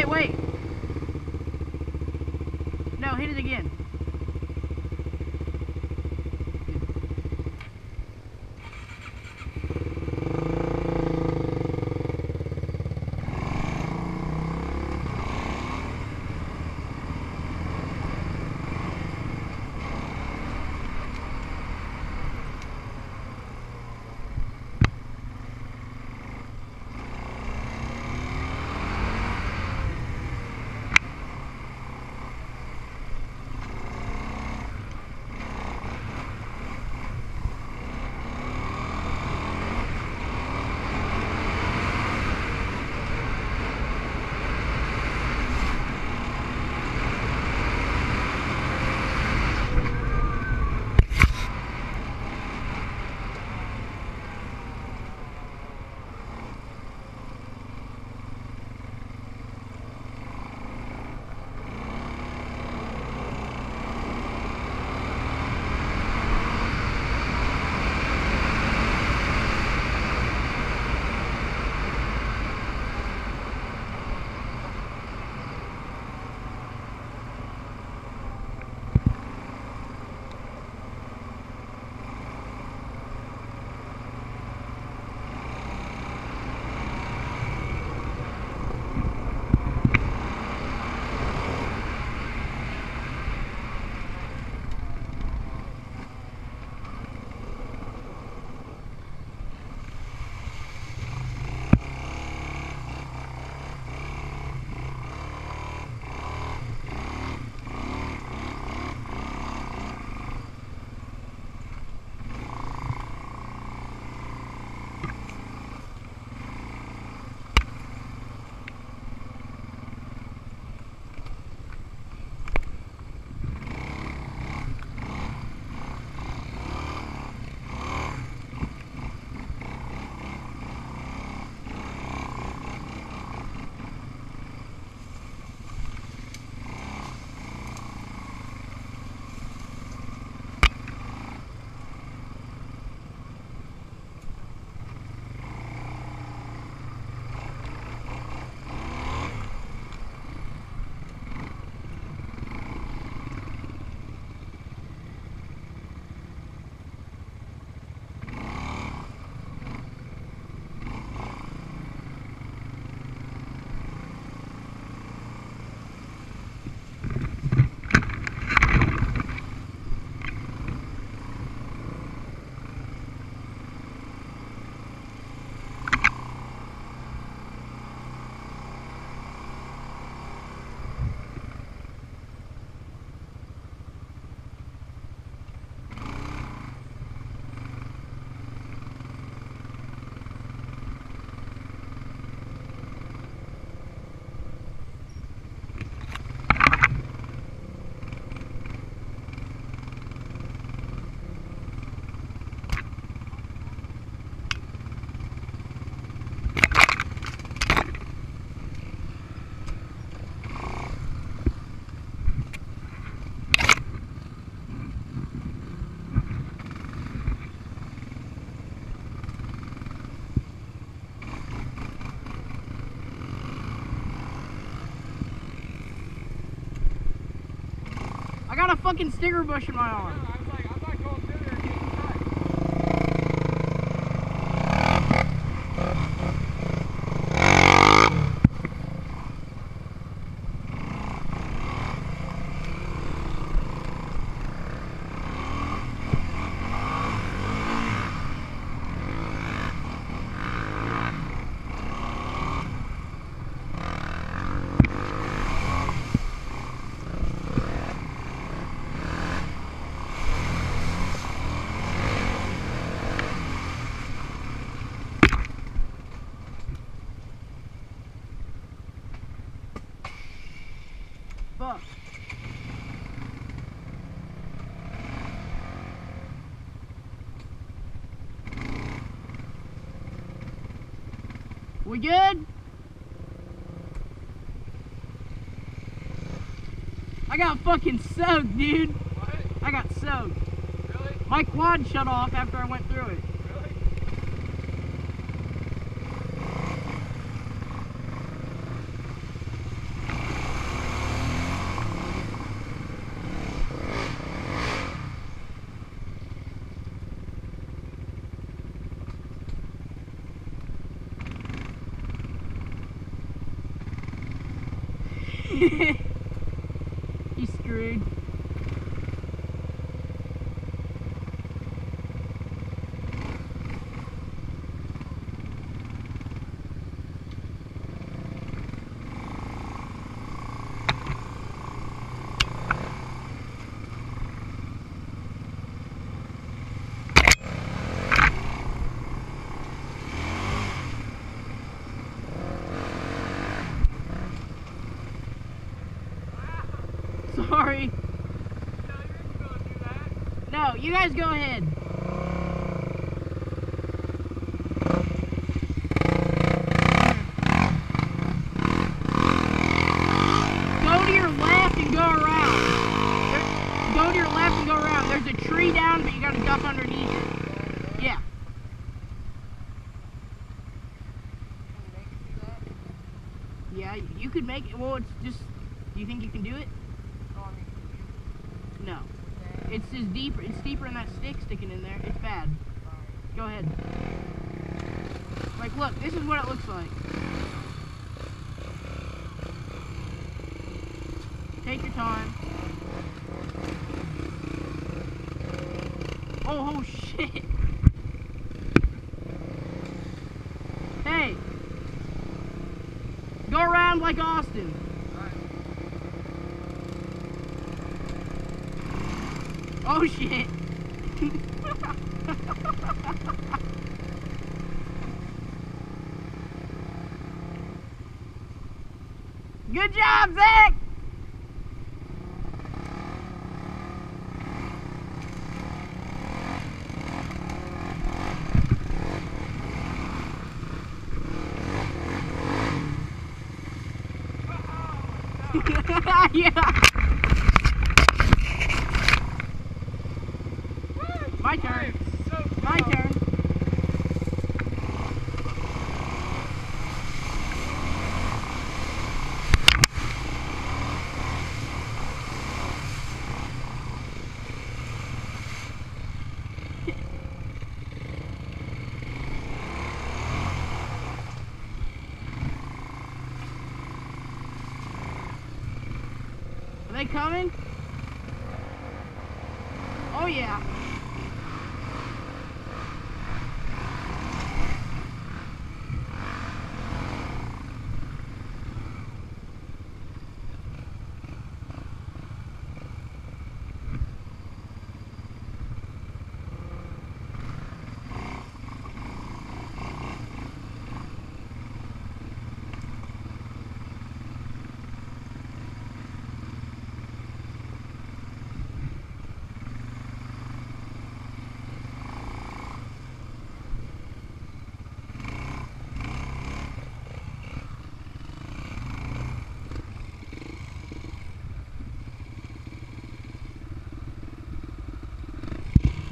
wait. No, hit it again. I got a fucking stinger bush in my arm. I was like, I'm not going through there and getting Fuck. We good? I got fucking soaked, dude. What? I got soaked. Really? My quad shut off after I went through it. Really? He's screwed. Sorry. No, you guys go ahead. Go to your left and go around. Go to your left and go around. There's a tree down, but you gotta duck underneath it. Yeah. Yeah, you could make it. Well, it's just. Do you think you can do it? No. It's just deeper. It's deeper than that stick sticking in there. It's bad. Go ahead. Like, look. This is what it looks like. Take your time. Oh shit. Hey. Go around like Austin. Oh shit. Good job, Zach. Yeah. My turn. My turn. Are they coming? Oh yeah.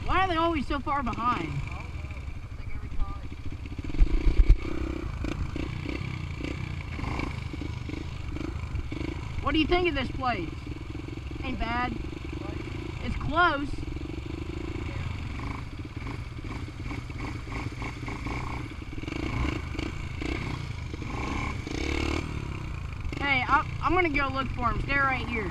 Why are they always so far behind? What do you think of this place? Ain't bad. It's close. Hey, I'm gonna go look for him. Stay right here.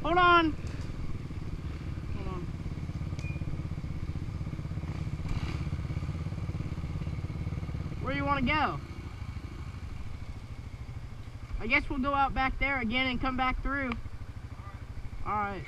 Hold on. Hold on. Where do you want to go? I guess we'll go out back there again and come back through. All right.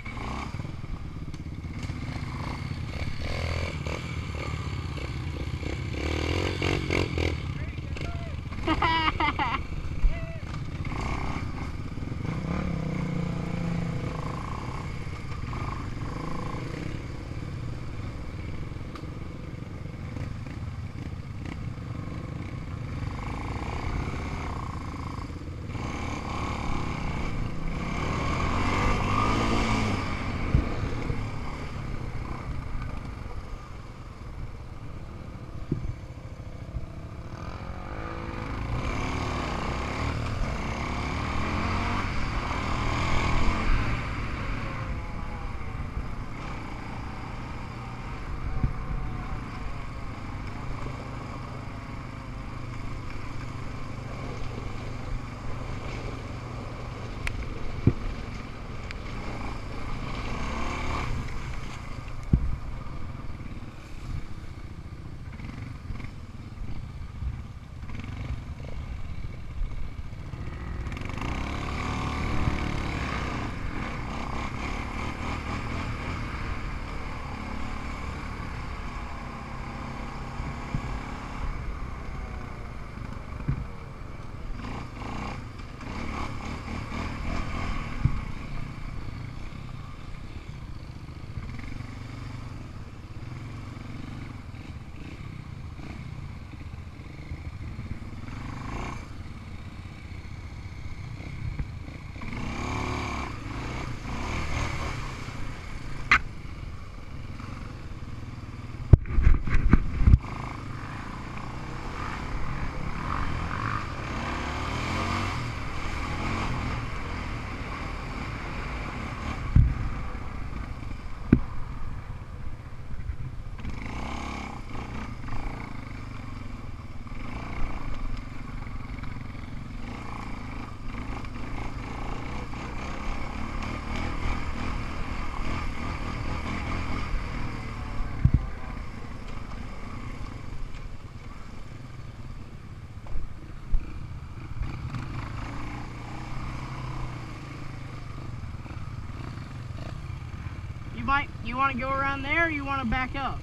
You want to go around there or you want to back up?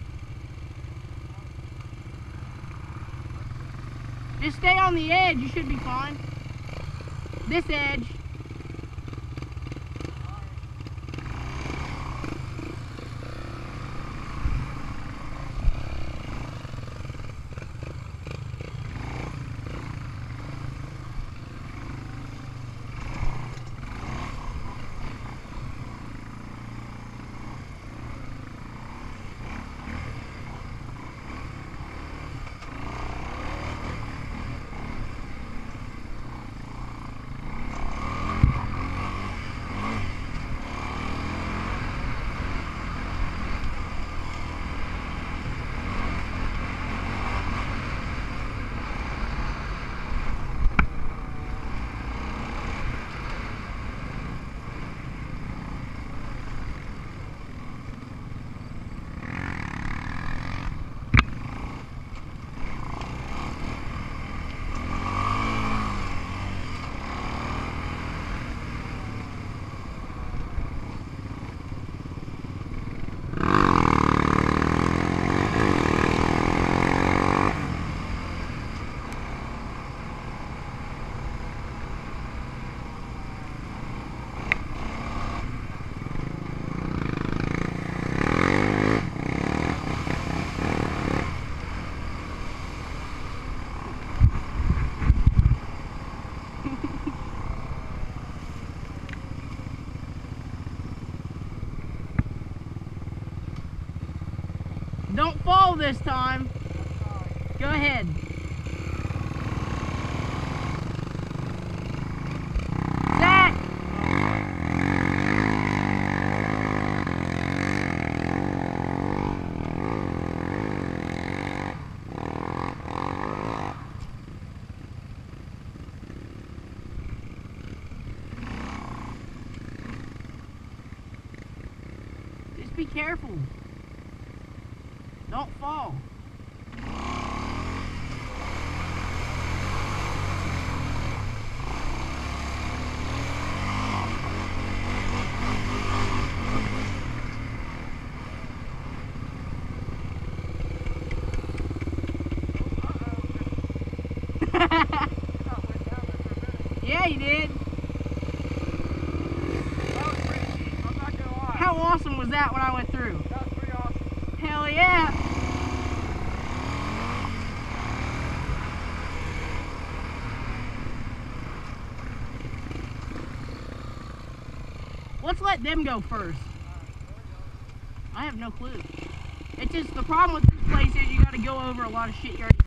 Just stay on the edge, you should be fine. This edge. Don't fall this time. Go ahead. Zach! Just be careful. Don't fall. Yeah, you did. That was pretty neat. I'm not gonna lie. How awesome was that when I went through? That was pretty awesome. Hell yeah. Let's let them go first. I have no clue. It's just the problem with this place is you gotta go over a lot of shit you already